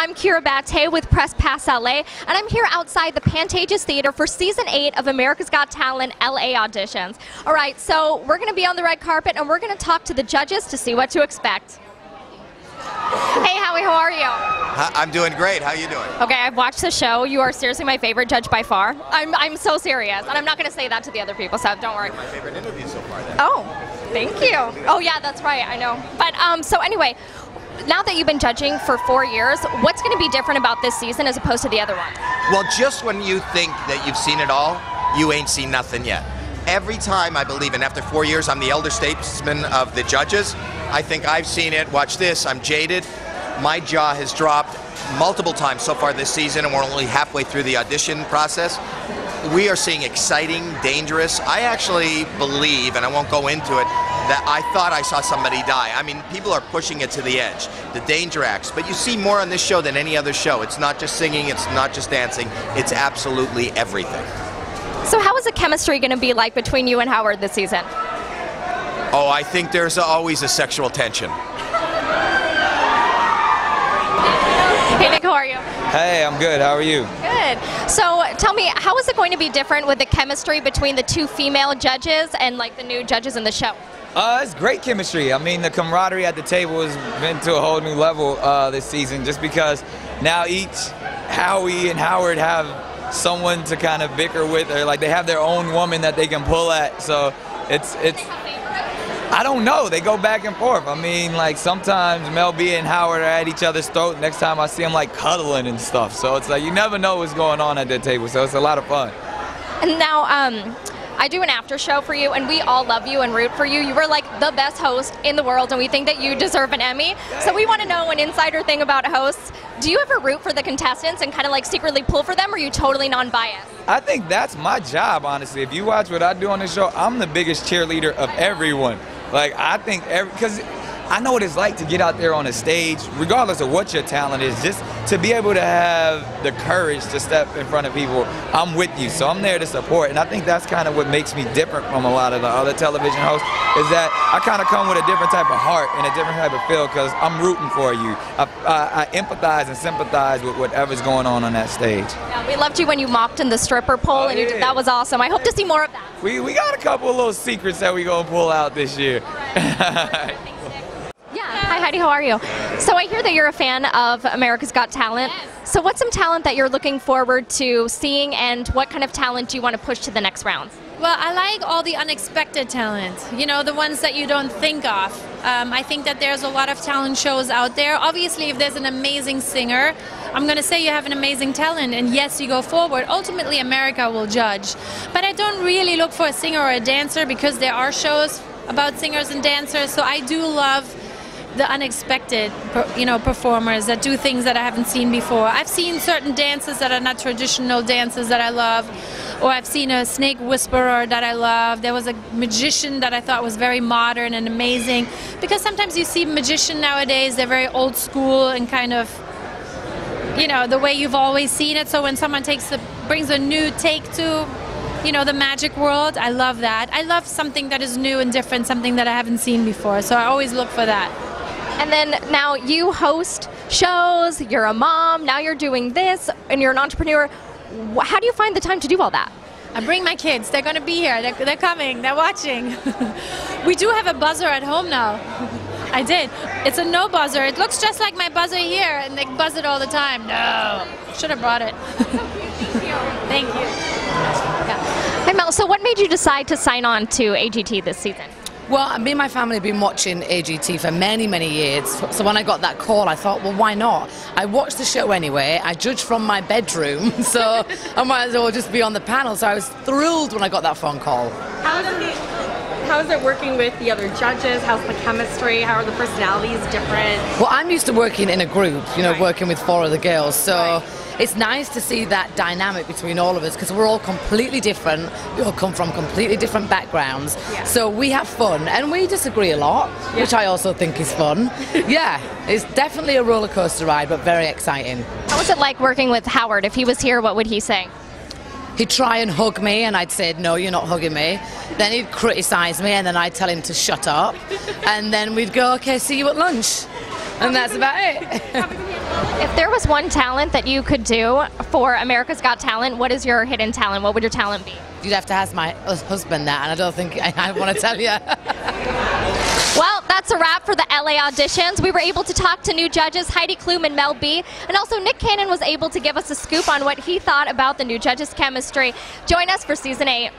I'm Kira Batte with Press Pass LA, and I'm here outside the Pantages Theater for Season 8 of America's Got Talent LA auditions. All right, so we're going to be on the red carpet, and we're going to talk to the judges to see what to expect. Hey, Howie, how are you? I'm doing great. How you doing? Okay, I've watched the show. You are seriously my favorite judge by far. I'm so serious, and I'm not going to say that to the other people, so don't worry. My favorite interview so far, then. Oh, thank you. Oh, yeah, that's right. I know. But so anyway, now that you've been judging for 4 years, what's going to be different about this season as opposed to the other ones? Well, just when you think that you've seen it all, you ain't seen nothing yet. Every time, I believe, and after 4 years, I'm the elder statesman of the judges. I think I've seen it. Watch this. I'm jaded. My jaw has dropped multiple times so far this season, and we're only halfway through the audition process. We are seeing exciting, dangerous. I actually believe, and I won't go into it, that I thought I saw somebody die. I mean, people are pushing it to the edge, the danger acts. But you see more on this show than any other show. It's not just singing, it's not just dancing, it's absolutely everything. So how is the chemistry going to be like between you and Howard this season? Oh, I think there's always a sexual tension. Hey, Nick, how are you? Hey, I'm good. How are you? Good. So tell me, how is it going to be different with the chemistry between the two female judges and like the new judges in the show? It's great chemistry. I mean, the camaraderie at the table has been to a whole new level this season, just because now each Howie and Howard have someone to kind of bicker with, or like they have their own woman that they can pull at. So it's I don't know. They go back and forth. I mean, like sometimes Mel B and Howard are at each other's throat. Next time I see them like cuddling and stuff. So it's like you never know what's going on at that table. So it's a lot of fun. And now, I do an after show for you, and we all love you and root for you. You were like the best host in the world, and we think that you deserve an Emmy. So we want to know an insider thing about hosts. Do you ever root for the contestants and kind of like secretly pull for them, or are you totally non-biased? I think that's my job, honestly. If you watch what I do on this show, I'm the biggest cheerleader of everyone. Like, I think because I know what it's like to get out there on a stage, regardless of what your talent is, just to be able to have the courage to step in front of people. I'm with you, so I'm there to support, and I think that's kind of what makes me different from a lot of the other television hosts, is that I kind of come with a different type of heart and a different type of feel, because I'm rooting for you. I empathize and sympathize with whatever's going on that stage. Yeah, we loved you when you mocked in the stripper pole, and you did, that was awesome. I hope to see more of that. We got a couple of little secrets that we're going to pull out this year. Hi Heidi, how are you? So I hear that you're a fan of America's Got Talent. Yes. So what's some talent that you're looking forward to seeing, and what kind of talent do you want to push to the next round? Well, I like all the unexpected talent, you know, the ones that you don't think of. I think that there's a lot of talent shows out there. Obviously, if there's an amazing singer, I'm going to say you have an amazing talent, and yes, you go forward. Ultimately, America will judge. But I don't really look for a singer or a dancer, because there are shows about singers and dancers, so I do love the unexpected, performers that do things that I haven't seen before. I've seen certain dances that are not traditional dances that I love, or I've seen a snake whisperer that I love. There was a magician that I thought was very modern and amazing, because sometimes you see magician nowadays, they're very old school and kind of, the way you've always seen it. So when someone brings a new take to the magic world, I love that. I love something that is new and different, something that I haven't seen before. So I always look for that. And then now you host shows, you're a mom, now you're doing this, and you're an entrepreneur. How do you find the time to do all that? I bring my kids. They're going to be here. They're coming. They're watching. We do have a buzzer at home now. I did. It's a no buzzer. It looks just like my buzzer here, and they buzz it all the time. No. Should have brought it. Thank you. Yeah. Hey Mel, so what made you decide to sign on to AGT this season? Well, me and my family have been watching AGT for many, many years. So when I got that call, I thought, well, why not? I watched the show anyway. I judged from my bedroom, so I might as well just be on the panel. So I was thrilled when I got that phone call. How is it working with the other judges? How's the chemistry? How are the personalities different? Well, I'm used to working in a group, Right. working with 4 other girls. So. Right. It's nice to see that dynamic between all of us, because we're all completely different. We all come from completely different backgrounds. Yeah. So we have fun, and we disagree a lot, which I also think is fun. Yeah, it's definitely a roller coaster ride, but very exciting. How was it like working with Howard? If he was here, what would he say? He'd try and hug me, and I'd say, no, you're not hugging me. Then he'd criticize me, and then I'd tell him to shut up. And then we'd go, okay, see you at lunch. And that's about it. If there was one talent that you could do for America's Got Talent, what is your hidden talent? What would your talent be? You'd have to ask my husband that, and I don't think I want to tell you. Well, that's a wrap for the LA auditions. We were able to talk to new judges Heidi Klum and Mel B, and also Nick Cannon was able to give us a scoop on what he thought about the new judges' chemistry. Join us for Season 8.